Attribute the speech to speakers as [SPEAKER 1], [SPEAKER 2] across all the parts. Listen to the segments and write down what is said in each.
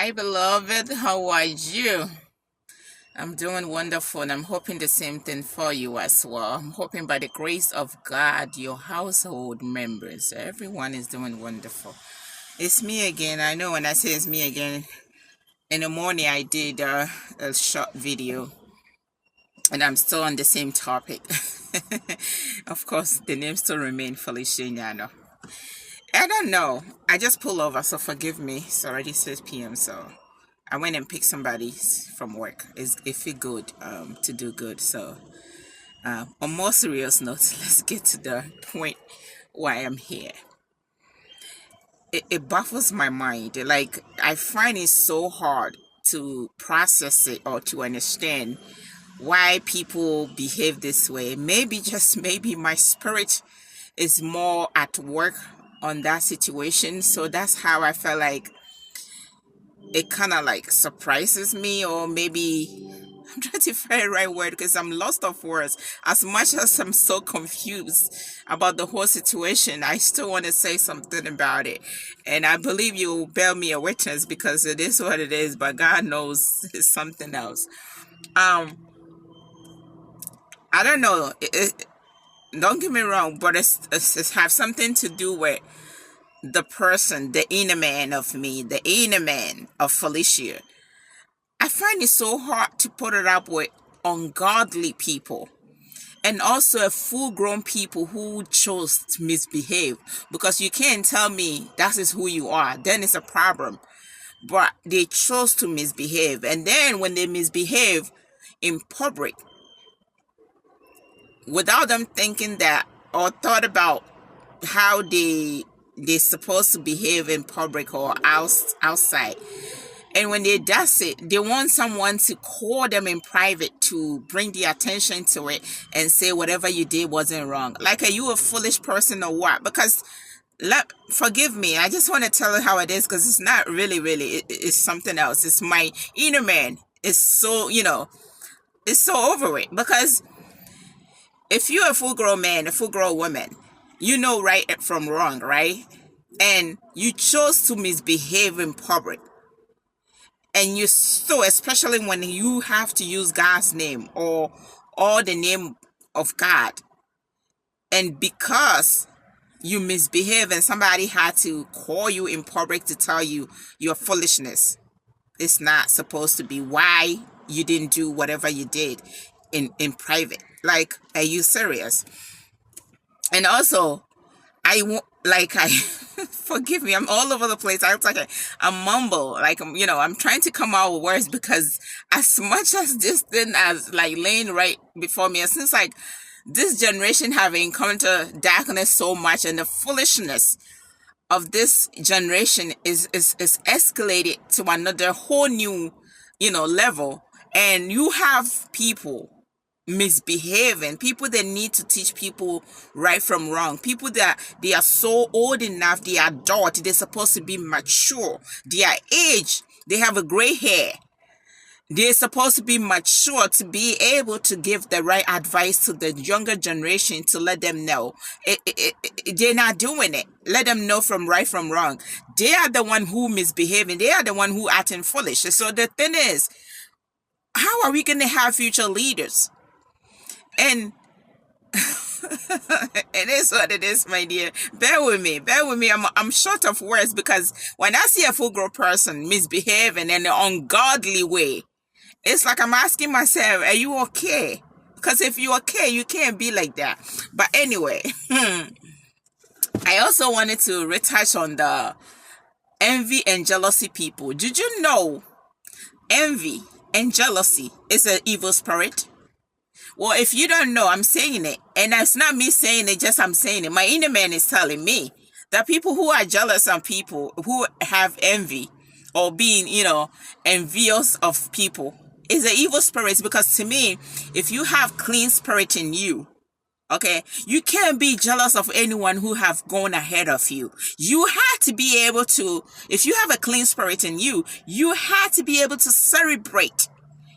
[SPEAKER 1] Hi, beloved. How are you? I'm doing wonderful, and I'm hoping the same thing for you as well. I'm hoping by the grace of God, your household members, everyone is doing wonderful. It's me again. I know when I say it's me again, in the morning I did a short video, and I'm still on the same topic. Of course, the name still remains Felicia Nyano. I don't know. I just pull over, so forgive me. It's already 6 p.m., so I went and picked somebody from work. It feel good to do good. So on more serious notes, let's get to the point why I'm here. It baffles my mind. Like, I find it so hard to process it or to understand why people behave this way. Maybe, just maybe, my spirit is more at work on that situation. So that's how I felt like it kind of like surprises me, or maybe I'm trying to find the right word because I'm lost of words. As much as I'm so confused about the whole situation, I still want to say something about it. And I believe you'll bear me a witness because it is what it is, but God knows it's something else. I don't know. Don't get me wrong, but it's have something to do with the person, the inner man of me, the inner man of Felicia. I find it so hard to put it up with ungodly people and also a full-grown people who chose to misbehave, because you can't tell me that is who you are, then it's a problem. But they chose to misbehave, and then when they misbehave in public without them thinking that or thought about how they're supposed to behave in public or outside. And when they does it, they want someone to call them in private to bring the attention to it and say whatever you did wasn't wrong. Like, are you a foolish person or what? Because forgive me, I just want to tell you how it is, because it's not really, it's something else. It's my inner man. It's so, it's so over it. Because if you're a full grown man, a full grown woman, you know right from wrong, right? And you chose to misbehave in public. And you still, especially when you have to use God's name or the name of God, and because you misbehave and somebody had to call you in public to tell you your foolishness, it's not supposed to be why you didn't do whatever you did in private. Like, are you serious? And also, I forgive me, I'm all over the place. I mumble, like, I'm trying to come out with words, because as much as this thing as like laying right before me, it seems like this generation have encountered darkness so much, and the foolishness of this generation is escalated to another whole new level. And you have people misbehaving, people that need to teach people right from wrong, people that they are so old enough, they are adult, they're supposed to be mature, their age, they have a gray hair, they're supposed to be mature to be able to give the right advice to the younger generation, to let them know they're not doing it, let them know from right from wrong. They are the one who misbehaving, they are the one who acting foolish. So the thing is, how are we going to have future leaders? And it is what it is, my dear. Bear with me. I'm short of words, because when I see a full grown person misbehaving in an ungodly way, it's like I'm asking myself, are you okay? Because if you're okay, you can't be like that. But anyway, I also wanted to retouch on the envy and jealousy people. Did you know envy and jealousy is an evil spirit? Well, if you don't know, I'm saying it. And it's not me saying it, just I'm saying it. My inner man is telling me that people who are jealous of people, who have envy or being, envious of people, is an evil spirit. Because to me, if you have clean spirit in you, okay, you can't be jealous of anyone who have gone ahead of you. You have to be able to, if you have a clean spirit in you, you have to be able to celebrate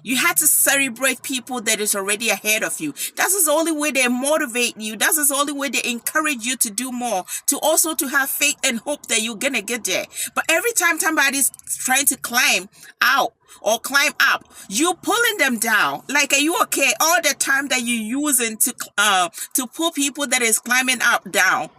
[SPEAKER 1] You had to celebrate people that is already ahead of you. That's the only way they motivate you. That's the only way they encourage you to do more, to also to have faith and hope that you're gonna get there. But every time somebody's trying to climb out or climb up, you pulling them down. Like, are you okay? All the time that you using to pull people that is climbing up down.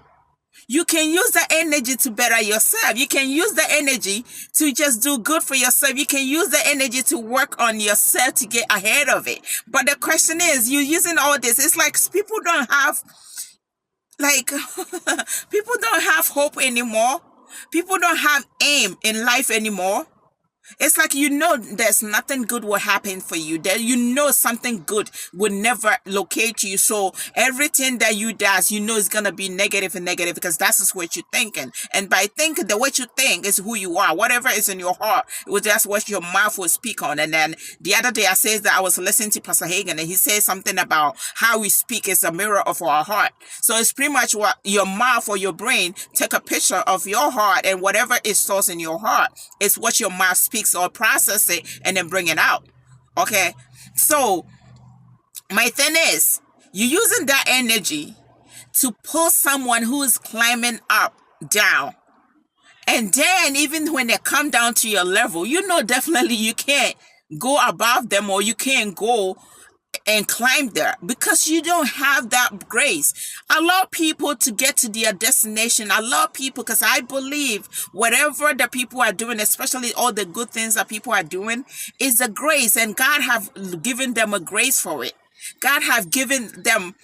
[SPEAKER 1] You can use the energy to better yourself. You can use the energy to just do good for yourself. You can use the energy to work on yourself to get ahead of it. But the question is, you're using all this. It's like people don't have, like, people don't have hope anymore. People don't have aim in life anymore. It's like, there's nothing good will happen for you. That something good will never locate you. So everything that you does, is gonna be negative and negative, because that's just what you're thinking. And by thinking, the what you think is who you are. Whatever is in your heart, that's what your mouth will speak on. And then the other day I said that I was listening to Pastor Hagen, and he said something about how we speak is a mirror of our heart. So it's pretty much what your mouth or your brain take a picture of your heart, and whatever is stored in your heart is what your mouth speaks or process it and then bring it out. Okay, so my thing is, you're using that energy to pull someone who is climbing up down, and then even when they come down to your level, definitely you can't go above them, or you can't go and climb there, because you don't have that grace. Allow people to get to their destination. Allow people, because I believe whatever the people are doing, especially all the good things that people are doing, is a grace, and God have given them a grace for it. God have given them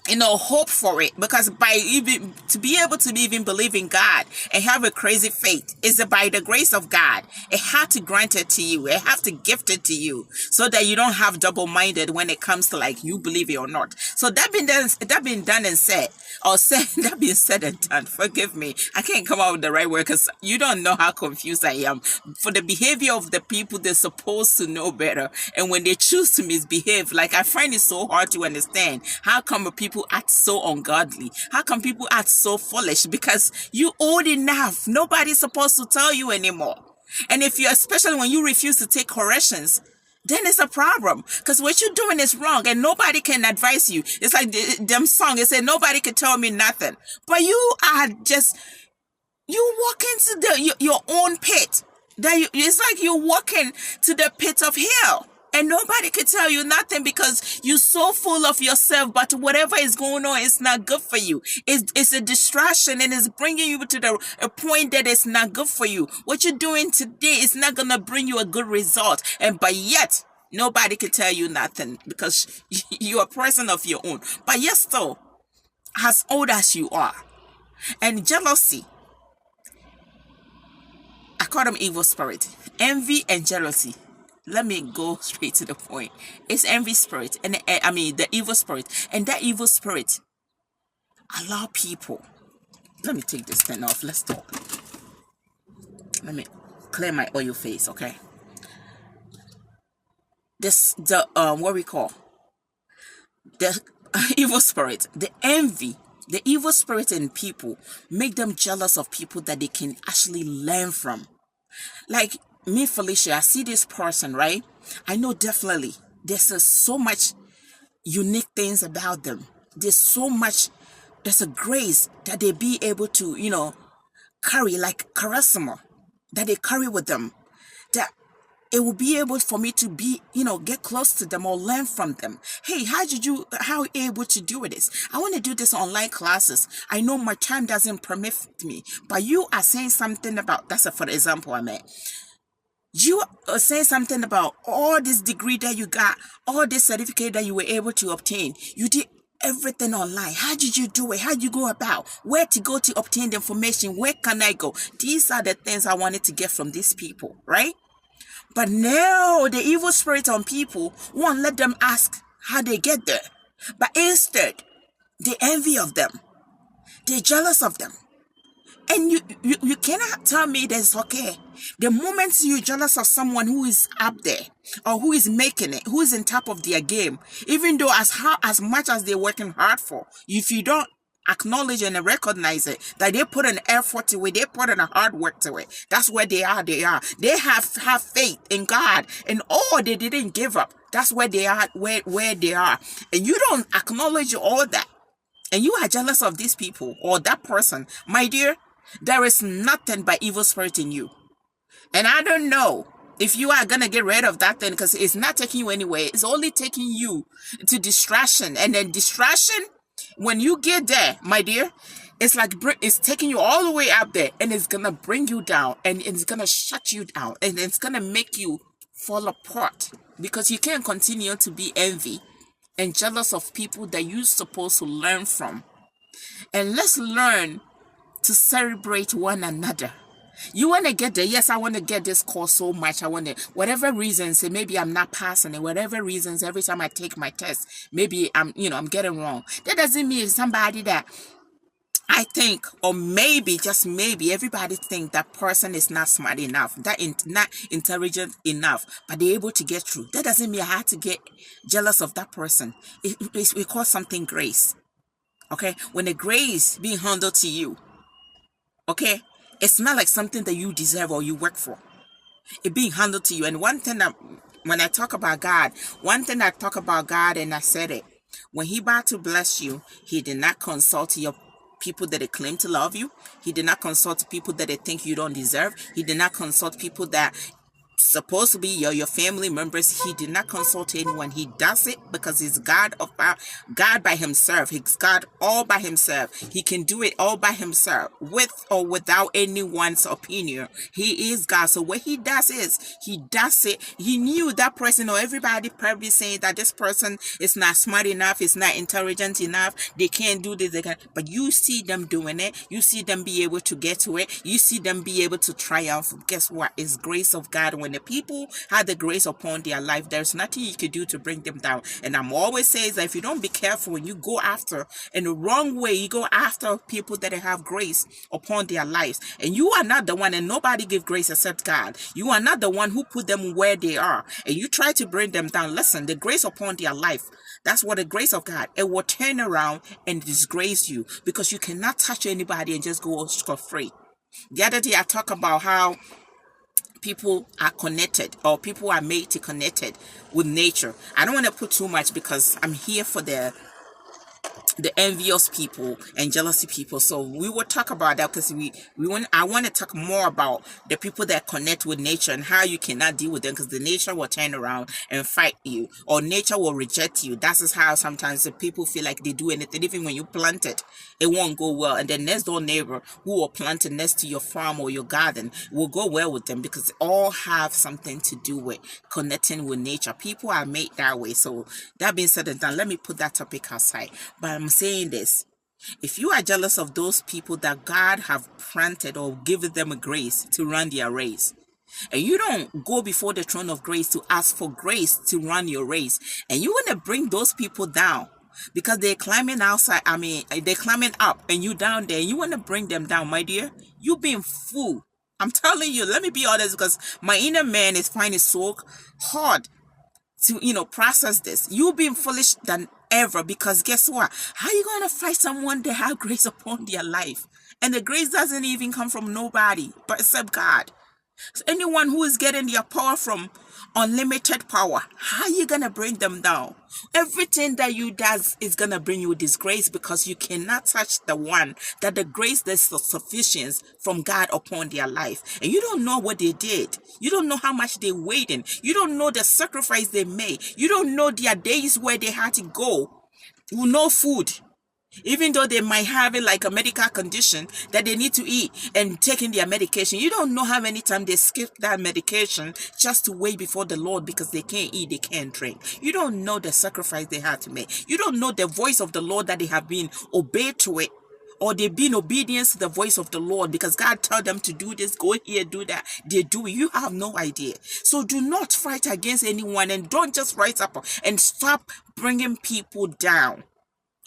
[SPEAKER 1] hope for it, because by even to be able to even believe in God and have a crazy faith is by the grace of God. It had to grant it to you. It have to gift it to you, so that you don't have double-minded when it comes to like you believe it or not. So that been done and said, or said that being said and done. Forgive me, I can't come out with the right word, because you don't know how confused I am for the behavior of the people they're supposed to know better, and when they choose to misbehave, like I find it so hard to understand. How come people act so ungodly? How come people act so foolish? Because you old enough. Nobody's supposed to tell you anymore. And if you, especially when you refuse to take corrections, then it's a problem, because what you're doing is wrong and nobody can advise you. It's like them song, it said nobody can tell me nothing, but you walk into your own pit. It's like you're walking to the pit of hell. And nobody can tell you nothing, because you're so full of yourself. But whatever is going on, it's not good for you. It's a distraction, and it's bringing you to a point that it's not good for you. What you're doing today is not going to bring you a good result. But yet, nobody can tell you nothing, because you're a person of your own. But yet still, as old as you are. And jealousy, I call them evil spirit. Envy and jealousy. Let me go straight to the point. It's envy spirit, and the evil spirit. And that evil spirit allow people. Let me take this thing off. Let's talk. Let me clear my oil face, okay? What we call the evil spirit, the envy, the evil spirit in people make them jealous of people that they can actually learn from. Like me, Felicia, I see this person, right? I know definitely there's so much unique things about them. There's a grace that they be able to, carry, like charisma that they carry with them, that it will be able for me to be, get close to them or learn from them. Hey, how are you able to do this? I want to do this online classes. I know my time doesn't permit me, but you are saying something about, for example, you are saying something about all this degree that you got, all this certificate that you were able to obtain. You did everything online. How did you do it? How did you go about? Where to go to obtain the information? Where can I go? These are the things I wanted to get from these people, right? But now the evil spirit on people won't let them ask how they get there. But instead, they envy of them. They're jealous of them. And you cannot tell me that it's okay. The moment you're jealous of someone who is up there, or who is making it, who is in top of their game, even though as much as they're working hard for, if you don't acknowledge and recognize it, that they put an effort to it, they put in a hard work to it. That's where they are. They have faith in God, and they didn't give up. That's where they are, where they are. And you don't acknowledge all that, and you are jealous of these people or that person, my dear, there is nothing but evil spirit in you. And I don't know if you are going to get rid of that thing, because it's not taking you anywhere. It's only taking you to distraction. And then distraction, when you get there, my dear, it's like it's taking you all the way up there, and it's going to bring you down, and it's going to shut you down, and it's going to make you fall apart, because you can't continue to be envy and jealous of people that you're supposed to learn from. And let's learn to celebrate one another. You want to get there. Yes, I want to get this course so much. I want to, whatever reasons, maybe I'm not passing it. Whatever reasons, every time I take my test, maybe I'm getting wrong. That doesn't mean somebody that I think, or maybe, just maybe, everybody think that person is not smart enough, not intelligent enough, but they're able to get through. That doesn't mean I have to get jealous of that person. We call something grace. Okay? When the grace being handled to you, okay, it's not like something that you deserve or you work for. It being handled to you. And one thing that, when I talk about God, and I said it, when he about to bless you, he did not consult your people that they claim to love you. He did not consult people that they think you don't deserve. He did not consult people that supposed to be your family members. He did not consult anyone. He does it because he's God by himself. He's God all by himself. He can do it all by himself, with or without anyone's opinion. He is God. So what he does is, he does it. He knew that person, or everybody probably saying that this person is not smart enough, is not intelligent enough, they can't do this, but you see them doing it. You see them be able to get to it. You see them be able to triumph. Guess what? It's grace of God. When the people have the grace upon their life, there's nothing you can do to bring them down. And I'm always saying that if you don't be careful, when you go after in the wrong way, you go after people that have grace upon their lives, and you are not the one, and nobody give grace except God. You are not the one who put them where they are, and you try to bring them down. Listen, the grace upon their life, that's what the grace of God, it will turn around and disgrace you, because you cannot touch anybody and just go scot-free. The other day I talk about how people are connected, or people are made to connected with nature. I don't want to put too much, because I'm here for the envious people and jealousy people. So we will talk about that, because I want to talk more about the people that connect with nature and how you cannot deal with them, because the nature will turn around and fight you, or nature will reject you. That is how sometimes the people feel like they do anything. Even when you plant it, it won't go well. And the next door neighbor who will plant it next to your farm or your garden will go well with them, because all have something to do with connecting with nature. People are made that way. So that being said and done, let me put that topic aside. But I'm saying this: if you are jealous of those people that God have planted or given them a grace to run their race, and you don't go before the throne of grace to ask for grace to run your race, and you want to bring those people down because they're climbing outside, they're climbing up and you down there, and you want to bring them down, my dear, you being fool. I'm telling you, let me be honest, because my inner man is finding it so hard to process this. You being foolish than ever, because guess what? How you gonna fight someone that have grace upon their life, and the grace doesn't even come from nobody but except God? So anyone who is getting their power from unlimited power, how are you gonna bring them down? Everything that you does is gonna bring you disgrace, because you cannot touch the one that the grace that's sufficient from God upon their life. And you don't know what they did. You don't know how much they waited. You don't know the sacrifice they made. You don't know their days where they had to go with no food. Even though they might have it like a medical condition that they need to eat and taking their medication, you don't know how many times they skip that medication just to wait before the Lord, because they can't eat, they can't drink. You don't know the sacrifice they had to make. You don't know the voice of the Lord, that they have been obeyed to it, or they've been obedient to the voice of the Lord, because God told them to do this, go here, do that. They do it. You have no idea. So do not fight against anyone, and don't just rise up and stop bringing people down.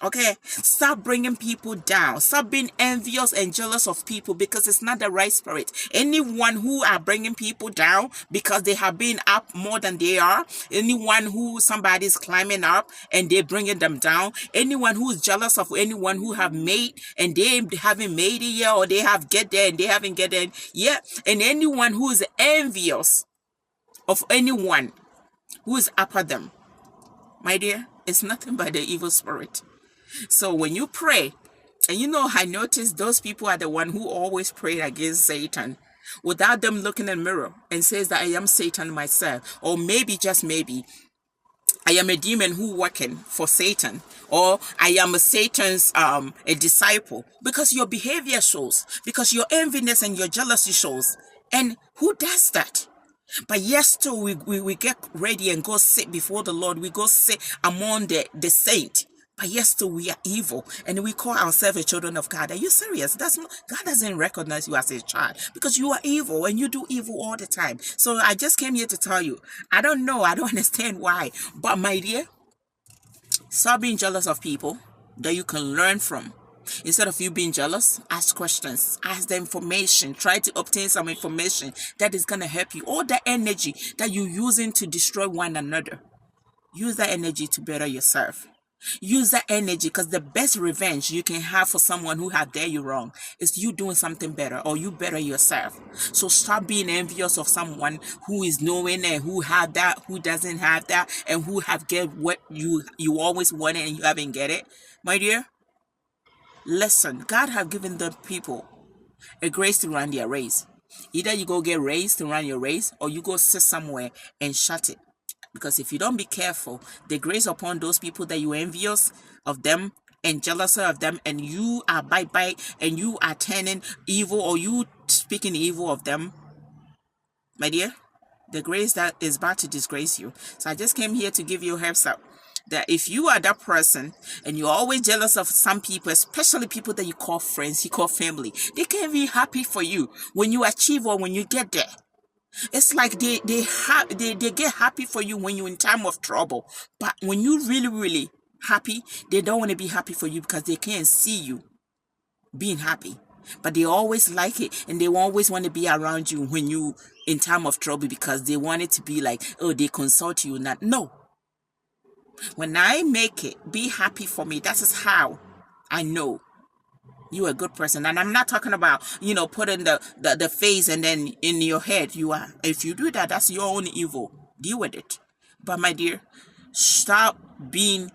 [SPEAKER 1] Okay, stop bringing people down. Stop being envious and jealous of people because it's not the right spirit. Anyone who are bringing people down because they have been up more than they are, anyone who somebody's climbing up and they're bringing them down, anyone who is jealous of anyone who have made and they haven't made it yet, or they have get there and they haven't get there yet, and anyone who is envious of anyone who is upper them, my dear, it's nothing but the evil spirit. So when you pray, and I notice those people are the one who always pray against Satan without them looking in the mirror and says that I am Satan myself, or maybe just maybe I am a demon who working for Satan, or I am a Satan's a disciple, because your behavior shows, because your enviness and your jealousy shows. And who does that? But yes, too, we get ready and go sit before the Lord. We go sit among the saint. But yes, too, we are evil, and we call ourselves a children of God. Are you serious? That's not, God doesn't recognize you as a child because you are evil and you do evil all the time. So I just came here to tell you, I don't know, I don't understand why. But my dear, stop being jealous of people that you can learn from. Instead of you being jealous, ask questions, ask the information, try to obtain some information that is going to help you. All the energy that you're using to destroy one another, use that energy to better yourself. Use that energy, because the best revenge you can have for someone who have done you wrong is you doing something better, or you better yourself. So stop being envious of someone who is knowing and who have that, who doesn't have that, and who have get what you always wanted and you haven't get it. My dear, listen, God have given the people a grace to run their race. Either you go get raised to run your race, or you go sit somewhere and shut it. Because if you don't be careful, the grace upon those people that you envious of them and jealous of them, and you are bite and you are turning evil, or you speaking evil of them, my dear, the grace that is about to disgrace you. So I just came here to give you a heads up that if you are that person and you're always jealous of some people, especially people that you call friends, you call family, they can't be happy for you when you achieve or when you get there. It's like they get happy for you when you're in time of trouble, but when you really happy, they don't want to be happy for you because they can't see you being happy. But they always like it, and they always want to be around you when you in time of trouble, because they want it to be like, oh, they consult you. Not no. When I make it, be happy for me. That is how I know you are a good person. And I'm not talking about, putting the face and then in your head you are. If you do that, that's your own evil. Deal with it. But my dear, stop being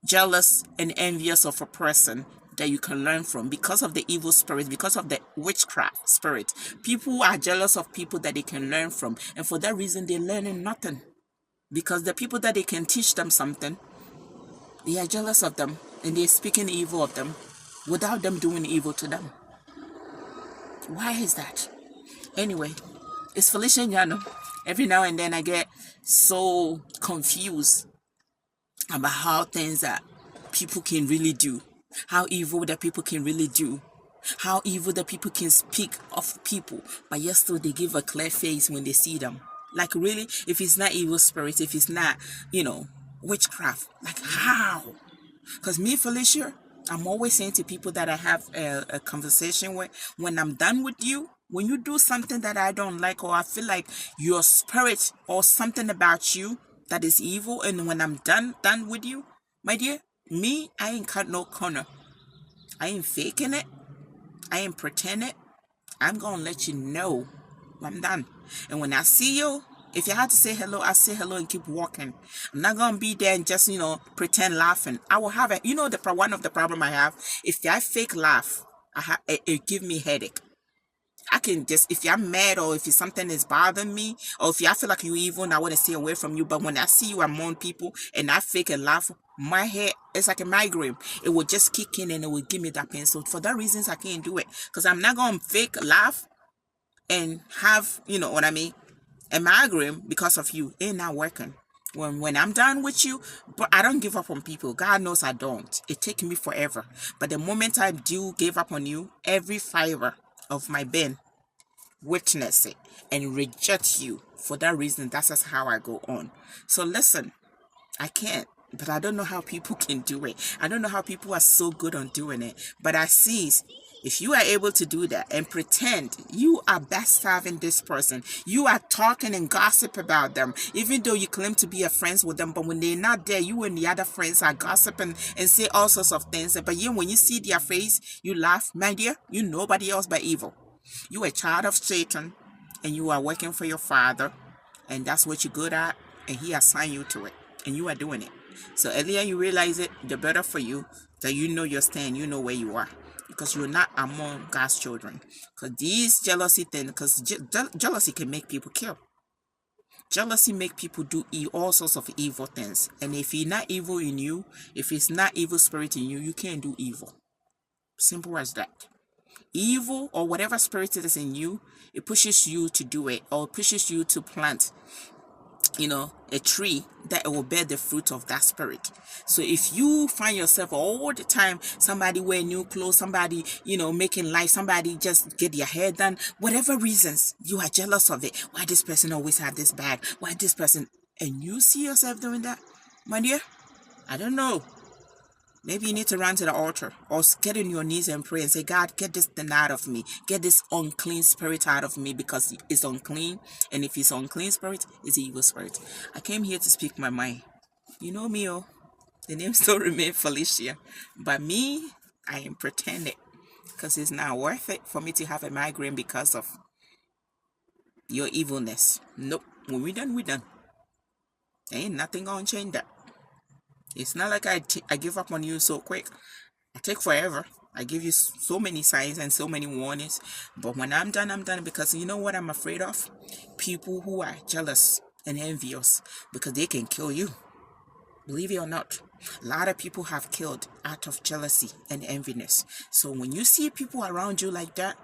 [SPEAKER 1] jealous and envious of a person that you can learn from, because of the evil spirit, because of the witchcraft spirit. People are jealous of people that they can learn from, and for that reason they're learning nothing, because the people that they can teach them something, they are jealous of them and they're speaking evil of them without them doing evil to them. Why is that? Anyway, it's Felicia Nyano. Every now and then I get so confused about how things that people can really do, how evil that people can really do, how evil that people can speak of people, but yet still they give a clear face when they see them. Like, really, if it's not evil spirit, if it's not, witchcraft, like how? Because me, Felicia, I'm always saying to people that I have a conversation with, when I'm done with you, when you do something that I don't like, or I feel like your spirit or something about you that is evil, and when I'm done with you, my dear, me, I ain't cut no corner. I ain't faking it. I ain't pretending. I'm gonna let you know I'm done. And when I see you, if you had to say hello, I say hello and keep walking. I'm not gonna be there and just pretend laughing. I will have one of the problem I have. If I fake laugh, it give me headache. I can just, if you're mad, or if something is bothering me, or if I feel like you evil and I want to stay away from you, but when I see you among people and I fake a laugh, my head, it's like a migraine. It will just kick in and it will give me that pain. So for that reasons, I can't do it, because I'm not gonna fake laugh and have, what I mean, a migraine because of you. It ain't not working. When I'm done with you, but I don't give up on people. God knows I don't. It takes me forever. But the moment I do give up on you, every fiber of my being witness it and reject you. For that reason, that's just how I go on. So listen, I can't. But I don't know how people can do it. I don't know how people are so good on doing it. But I see, if you are able to do that and pretend you are best serving this person, you are talking and gossip about them, even though you claim to be a friends with them, but when they're not there, you and the other friends are gossiping and say all sorts of things. But you, when you see their face, you laugh. My dear, you nobody else but evil. You are a child of Satan, and you are working for your father, and that's what you're good at, and he assigned you to it, and you are doing it. So earlier you realize it, the better for you that you know your stand, you know where you are, because you're not among God's children. Because these jealousy thing, because jealousy can make people kill. Jealousy make people do all sorts of evil things, and if he's not evil in you, if it's not evil spirit in you, you can't do evil. Simple as that. Evil or whatever spirit it is in you, it pushes you to do it, or pushes you to plant a tree that will bear the fruit of that spirit. So if you find yourself all the time, somebody wear new clothes, somebody making life, somebody just get their hair done, whatever reasons, you are jealous of it. Why this person always have this bag, why this person, and you see yourself doing that, my dear, I don't know. Maybe you need to run to the altar or get on your knees and pray and say, God, get this thing out of me. Get this unclean spirit out of me, because it's unclean. And if it's unclean spirit, it's an evil spirit. I came here to speak my mind. You know me, oh. The name still remains Felicia. But me, I am pretending, because it's not worth it for me to have a migraine because of your evilness. Nope. When we done, we done. Ain't nothing gonna change that. It's not like I give up on you so quick. I take forever. I give you so many signs and so many warnings. But when I'm done, I'm done, because you know what I'm afraid of? People who are jealous and envious, because they can kill you. Believe it or not, a lot of people have killed out of jealousy and enviness. So when you see people around you like that,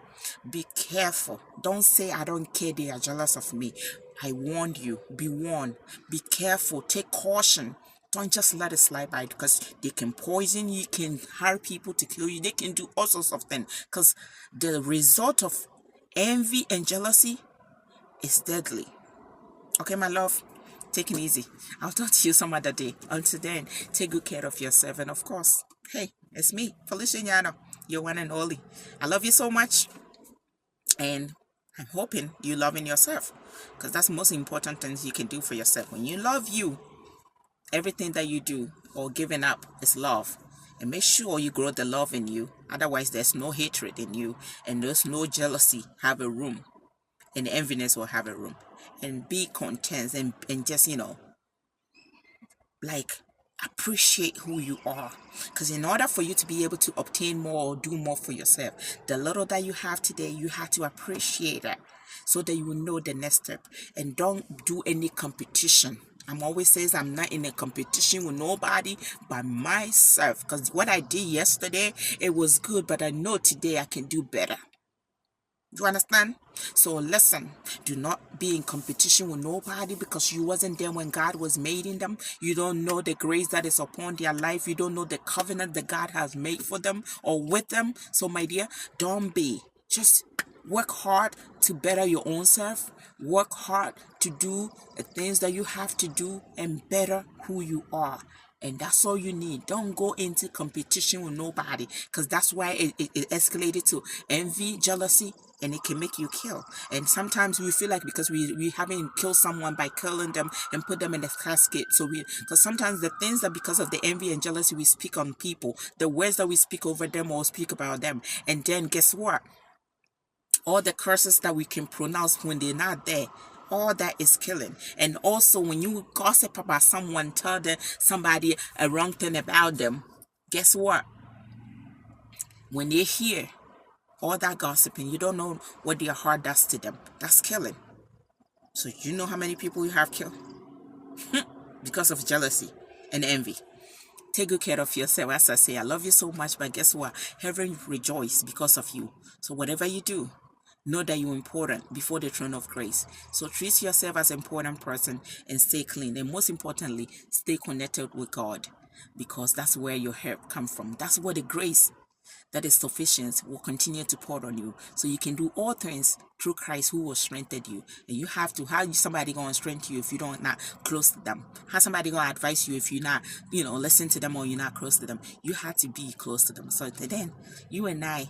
[SPEAKER 1] be careful. Don't say, I don't care, they are jealous of me. I warned you. Be warned. Be careful. Take caution. Don't just let it slide by, because they can poison you, can hire people to kill you, they can do all sorts of things. Because the result of envy and jealousy is deadly. Okay, my love, take it easy. I'll talk to you some other day. Until then, take good care of yourself. And of course, hey, it's me, Felicia Nyano, your one and only. I love you so much. And I'm hoping you're loving yourself, because that's the most important things you can do for yourself. When you love you, everything that you do or giving up is love. And make sure you grow the love in you. Otherwise, there's no hatred in you, and there's no jealousy have a room, and enviness will have a room. And be content and just appreciate who you are. Because in order for you to be able to obtain more or do more for yourself, the little that you have today, you have to appreciate it, so that you will know the next step. And don't do any competition. I'm always says I'm not in a competition with nobody but myself, because what I did yesterday, it was good, but I know today I can do better. You understand? So listen, do not be in competition with nobody, because you wasn't there when God was making them. You don't know the grace that is upon their life. You don't know the covenant that God has made for them or with them. So my dear, don't be. Just work hard to better your own self. Work hard to do the things that you have to do and better who you are. And that's all you need. Don't go into competition with nobody, because that's why it escalated to envy, jealousy, and it can make you kill. And sometimes we feel like because we haven't killed someone by killing them and put them in a casket. So because sometimes the things that because of the envy and jealousy we speak on people, the words that we speak over them or speak about them, and then guess what? All the curses that we can pronounce when they're not there, all that is killing. And also when you gossip about someone, tell them somebody a wrong thing about them, guess what? When they hear all that gossiping, you don't know what their heart does to them. That's killing. So you know how many people you have killed because of jealousy and envy. Take good care of yourself. As I say, I love you so much, but guess what? Heaven rejoice because of you. So whatever you do, know that you're important before the throne of grace. So treat yourself as an important person and stay clean. And most importantly, stay connected with God, because that's where your help comes from. That's where the grace that is sufficient will continue to pour on you. So you can do all things through Christ who will strengthen you. And you have to, how somebody going to strengthen you if you don't not close to them? How somebody going to advise you if you're not, listen to them or you're not close to them? You have to be close to them. So then you and I,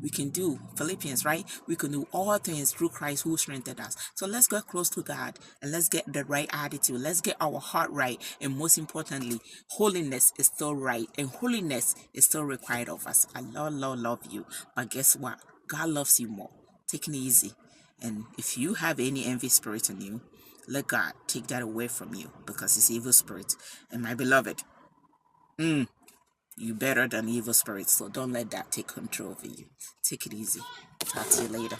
[SPEAKER 1] we can do Philippians, right? We can do all things through Christ who strengthened us. So let's get close to God and let's get the right attitude. Let's get our heart right. And most importantly, holiness is still right. And holiness is still required of us. I love you. But guess what? God loves you more. Take it easy. And if you have any envy spirit in you, let God take that away from you, because it's evil spirit. And my beloved, you better than evil spirits, so don't let that take control over you. Take it easy. Talk to you later.